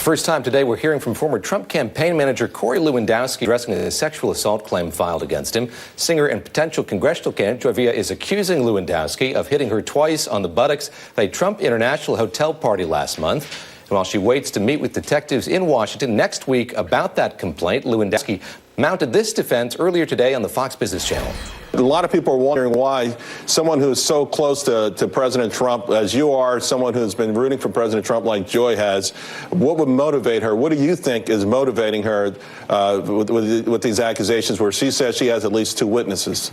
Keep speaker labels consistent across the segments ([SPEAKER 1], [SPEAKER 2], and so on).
[SPEAKER 1] first time today, we're hearing from former Trump campaign manager Corey Lewandowski addressing a sexual assault claim filed against him. Singer and potential congressional candidate Joy Villa is accusing Lewandowski of hitting her twice on the buttocks at a Trump International hotel party last month. And while she waits to meet with detectives in Washington next week about that complaint, Lewandowski mounted this defense earlier today on the Fox Business Channel.
[SPEAKER 2] A lot of people are wondering why someone who's so close to President Trump as you are, someone who's been rooting for President Trump like Joy has, what would motivate her? What do you think is motivating her with these accusations where she says she has at least 2 witnesses?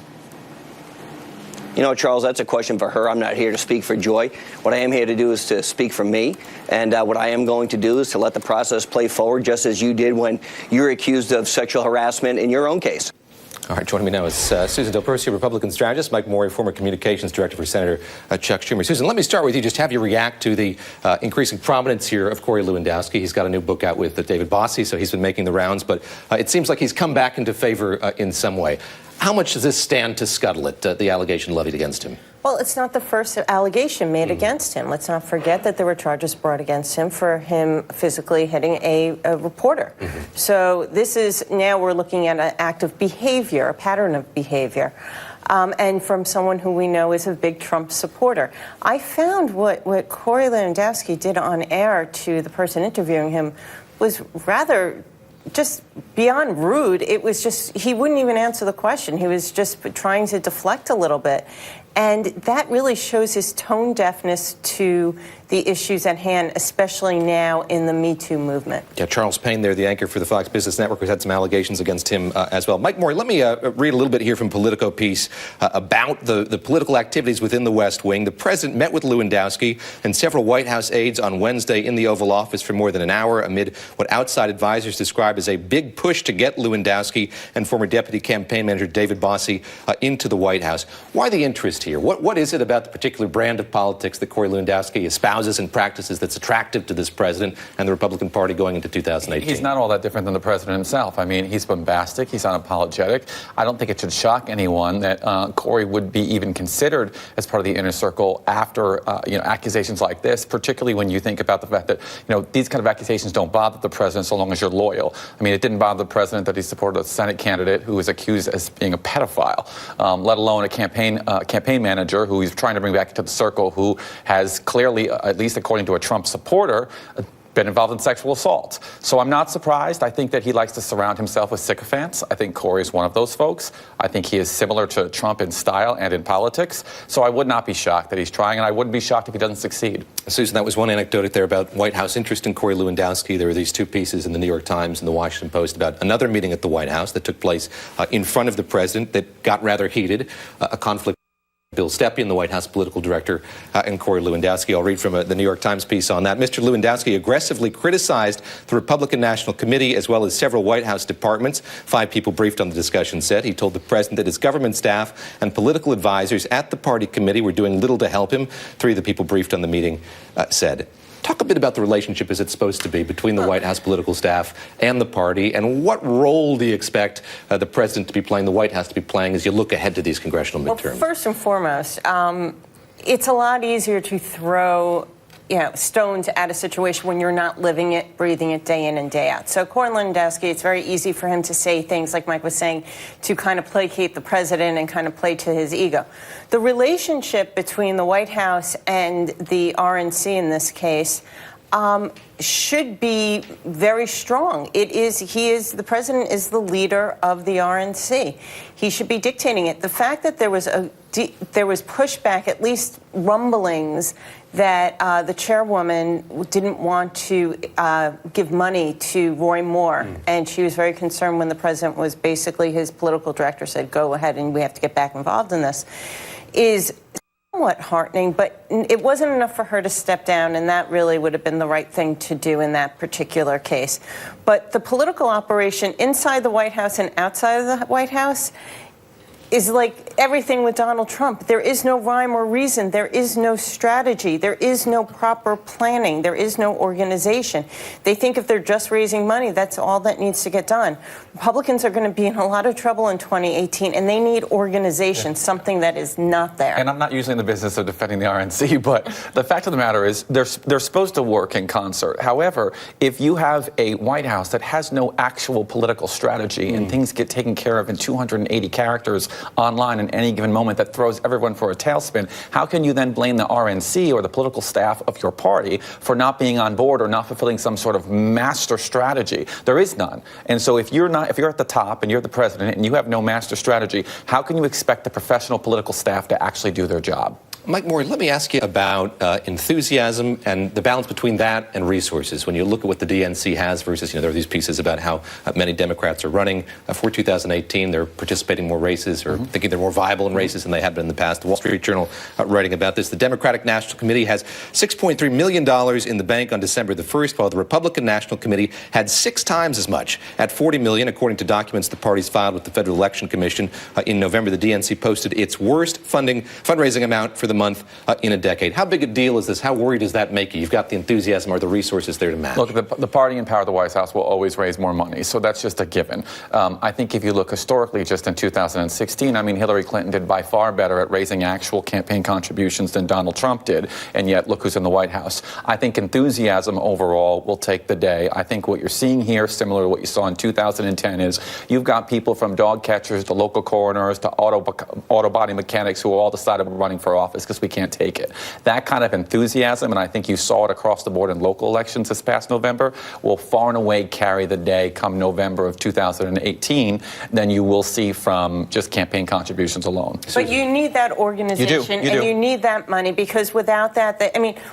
[SPEAKER 3] You know, Charles, that's a question for her. I'm not here to speak for Joy. What I am here to do is to speak for me. And what I am going to do is to let the process play forward, just as you did when you're accused of sexual harassment in your own case.
[SPEAKER 1] All right, joining me now is Susan Percio, Republican strategist, Mike Morey, former communications director for Senator Chuck Schumer. Susan, let me start with you. Just have you react to the increasing prominence here of Corey Lewandowski. He's got a new book out with David Bossie, so he's been making the rounds, but it seems like he's come back into favor in some way. How much does this stand to scuttle it, the allegation levied against him?
[SPEAKER 4] Well, it's not the first allegation made against him. Let's not forget that there were charges brought against him for him physically hitting a reporter. So this is, now we're looking at an act of behavior, a pattern of behavior, and from someone who we know is a big Trump supporter. I found what Corey Lewandowski did on air to the person interviewing him was rather just beyond rude. It was just, he wouldn't even answer the question. He was just trying to deflect a little bit. And that really shows his tone deafness to the issues at hand, especially now in the Me Too movement.
[SPEAKER 1] Yeah, Charles Payne there, the anchor for the Fox Business Network, has had some allegations against him as well. Mike Morey, let me read a little bit here from Politico piece about the political activities within the West Wing. The president met with Lewandowski and several White House aides on Wednesday in the Oval Office for more than an hour amid what outside advisors describe as a big push to get Lewandowski and former deputy campaign manager David Bossie into the White House. Why the interest here? What is it about the particular brand of politics that Corey Lewandowski espouses and practices that's attractive to this president and the Republican Party going into 2018?
[SPEAKER 5] He's not all that different than the president himself. I mean, he's bombastic. He's unapologetic. I don't think it should shock anyone that Corey would be even considered as part of the inner circle after accusations like this, particularly when you think about the fact that these kind of accusations don't bother the president so long as you're loyal. I mean, it didn't bother the president that he supported a Senate candidate who was accused as being a pedophile, let alone a campaign manager who he's trying to bring back into the circle, who has clearly, at least according to a Trump supporter, been involved in sexual assault. So I'm not surprised. I think that he likes to surround himself with sycophants. I think Corey is one of those folks. I think he is similar to Trump in style and in politics. So I would not be shocked that he's trying, and I wouldn't be shocked if he doesn't succeed.
[SPEAKER 1] Susan, that was one anecdote there about White House interest in Corey Lewandowski. There were these 2 pieces in the New York Times and the Washington Post about another meeting at the White House that took place in front of the president that got rather heated, a conflict. Bill Stepien, the White House political director, and Corey Lewandowski. I'll read from the New York Times piece on that. Mr. Lewandowski aggressively criticized the Republican National Committee as well as several White House departments. 5 people briefed on the discussion said. He told the president that his government staff and political advisors at the party committee were doing little to help him. 3 of the people briefed on the meeting said. Talk a bit about the relationship as it's supposed to be between the White House political staff and the party, and what role do you expect the president to be playing, the White House to be playing, as you look ahead to these congressional midterms?
[SPEAKER 4] Well, first and foremost, it's a lot easier to throw stones at a situation when you're not living it, breathing it day in and day out. So Corey Lewandowski, it's very easy for him to say things like Mike was saying to kind of placate the president and kind of play to his ego. The relationship between the White House and the RNC in this case should be very strong. The president is the leader of the RNC. He should be dictating it. The fact that there was pushback, at least rumblings, that the chairwoman didn't want to give money to Roy Moore, and she was very concerned when the president was basically, his political director said, go ahead and we have to get back involved in this, is somewhat heartening, but it wasn't enough for her to step down, and that really would have been the right thing to do in that particular case. But the political operation inside the White House and outside of the White House is like everything with Donald Trump. There is no rhyme or reason. There is no strategy. There is no proper planning. There is no organization. They think if they're just raising money, that's all that needs to get done. Republicans are going to be in a lot of trouble in 2018, and they need organization, something that is not there.
[SPEAKER 5] And I'm not usually in the business of defending the RNC, but the fact of the matter is they're supposed to work in concert. However, if you have a White House that has no actual political strategy and things get taken care of in 280 characters online in any given moment that throws everyone for a tailspin, how can you then blame the RNC or the political staff of your party for not being on board or not fulfilling some sort of master strategy? There is none. And so if you're at the top and you're the president and you have no master strategy, how can you expect the professional political staff to actually do their job?
[SPEAKER 1] Mike Morey, let me ask you about enthusiasm and the balance between that and resources. When you look at what the DNC has versus, there are these pieces about how many Democrats are running for 2018. They're participating in more races or thinking they're more viable in races than they have been in the past. The Wall Street Journal writing about this. The Democratic National Committee has $6.3 million in the bank on December the 1st, while the Republican National Committee had 6 times as much at $40 million, according to documents the parties filed with the Federal Election Commission. In November, the DNC posted its worst fundraising amount for the month in a decade. How big a deal is this? How worried does that make you? You've got the enthusiasm or the resources there to match.
[SPEAKER 5] Look, the party in power of the White House will always raise more money, so that's just a given. I think if you look historically, just in 2016, Hillary Clinton did by far better at raising actual campaign contributions than Donald Trump did, and yet look who's in the White House. I think enthusiasm overall will take the day. I think what you're seeing here, similar to what you saw in 2010, is you've got people from dog catchers to local coroners to auto body mechanics who all decided we're running for office because we can't take it. That kind of enthusiasm, and I think you saw it across the board in local elections this past November, will far and away carry the day come November of 2018 than you will see from just campaign contributions alone.
[SPEAKER 4] But you need that organization
[SPEAKER 5] You do.
[SPEAKER 4] and you need that money, because without that,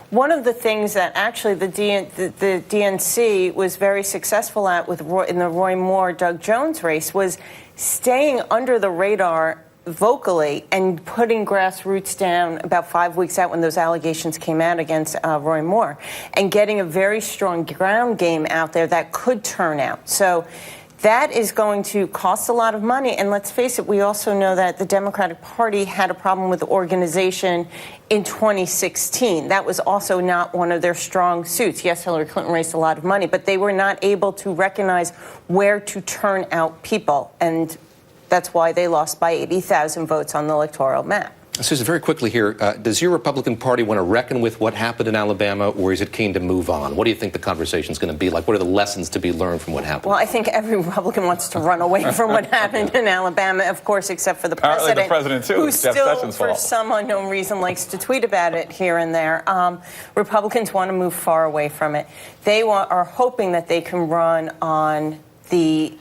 [SPEAKER 4] one of the things that actually the DNC was very successful at in the Roy Moore, Doug Jones race was staying under the radar vocally and putting grassroots down about 5 weeks out when those allegations came out against Roy Moore, and getting a very strong ground game out there that could turn out. So that is going to cost a lot of money. And let's face it, we also know that the Democratic Party had a problem with the organization in 2016. That was also not one of their strong suits. Yes, Hillary Clinton raised a lot of money, but they were not able to recognize where to turn out people. And that's why they lost by 80,000 votes on the electoral map.
[SPEAKER 1] Susa, very quickly here, does your Republican Party want to reckon with what happened in Alabama, or is it keen to move on? What do you think the conversation is going to be like? What are the lessons to be learned from what happened?
[SPEAKER 4] Well, I think every Republican wants to run away from what happened in Alabama, of course, except for the president.
[SPEAKER 5] Apparently the president, too.
[SPEAKER 4] Who
[SPEAKER 5] It's Jeff
[SPEAKER 4] still,
[SPEAKER 5] Sessions'
[SPEAKER 4] for
[SPEAKER 5] fault.
[SPEAKER 4] some unknown reason, likes to tweet about it here and there. Republicans want to move far away from it. They are hoping that they can run on the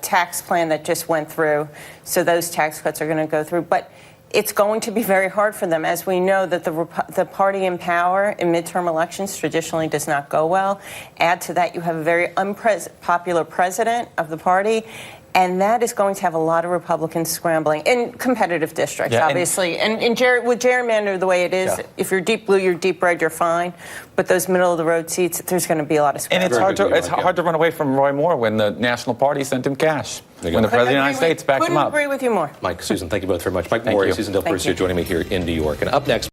[SPEAKER 4] tax plan that just went through. So those tax cuts are going to go through. But it's going to be very hard for them, as we know that the party in power in midterm elections traditionally does not go well. Add to that, you have a very unpopular president of the party, and that is going to have a lot of Republicans scrambling in competitive districts, obviously. And with gerrymander the way it is, if you're deep blue, you're deep red, you're fine. But those middle-of-the-road seats, there's going to be a lot of scrambling.
[SPEAKER 5] And it's hard to run away from Roy Moore when the National Party sent him cash. When the President of the United States backed him up.
[SPEAKER 4] Couldn't agree with you more.
[SPEAKER 1] Mike, Susan, thank you both very much. Mike Morey, Susan Del Percio joining me here in New York. And up next,